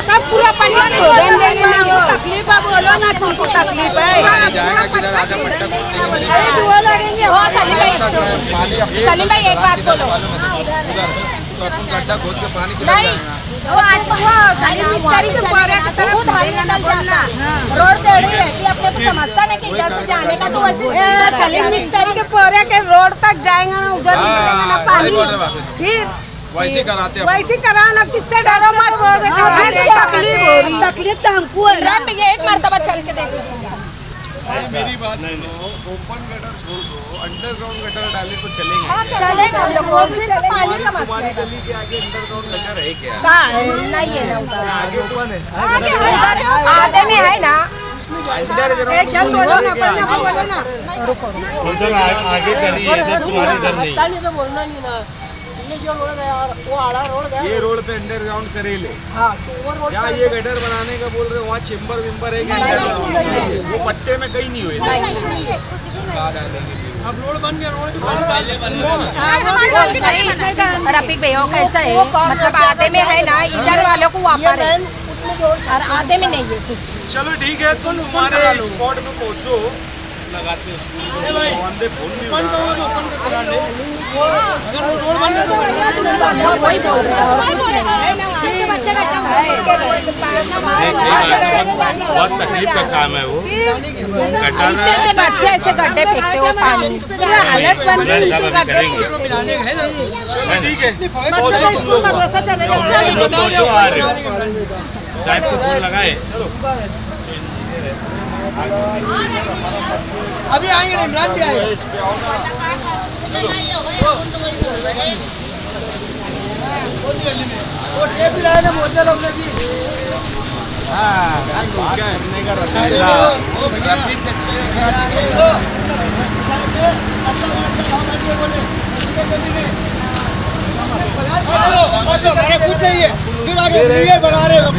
सब पूरा पानी तकलीफ है, बोलो ना तुमको तकलीफ है। सलीम भाई एक बात बोलो, तो अपन गड्ढा खोद के पानी खुद हारी निकल जाता, रोड टेढ़ी रहती, अपने को समझता नहीं कि इधर से जाने का। तो वैसे सलीम मिस्त्री के पोरे के रोड तक जाएंगे ना, उधर निकलेगा ना पानी, फिर वैसे कराते हैं, वैसे कराओ ना, किससे डरो मत। तकलीफ तो हमको है। इमरान भैया एक मरतबा चल के देख लो। मेरी बात सुनो, ओपन गटर छोड़ दो, अंडरग्राउंड गटर डाले तो चलेंगे। चलेगा, सिर्फ पानी का मसला है। गली के आगे अंडरग्राउंड गटर है क्या? नहीं है ना, आगे ओपन है, आधे में है ना। बोलो ना, बोलो ना। उधर आगे करिए, तुम्हारे घर नहीं। तो बोलना नहीं ना, ये जो रोड गया वो आड़ा रोड गया, ये रोड पे अंडरग्राउंड करे ले। हाँ तो वो रोड क्या ये गटर बनाने का बोल रहे हो? वहाँ चेम्बर विम्बर है क्या? वो पट्टे में कहीं नहीं हुए। अब रोड बन गया, रोड रफीक भैया कैसा है, मतलब आधे में है ना, इधर वालों को वापस है और आधे में नहीं है कुछ। चलो ठीक है, तुम हमारे स्पॉट में पहुँचो, लगाते फोन नहीं उठा रहा। बहुत तकलीफ का काम है वो। कितने बच्चे ऐसे गड्ढे फेंकते हो पानी, हालत बन गई। करेंगे ठीक है, पहुँचो तुम लोग। पहुँचो, आ रहे हो साहब को फोन लगाए। अभी आएंगे, इमरान भी आएंगे। वो टेप भी लाए ना मोदी लोग ने भी। मेरे कुछ नहीं है, फिर आगे बना रहे हो।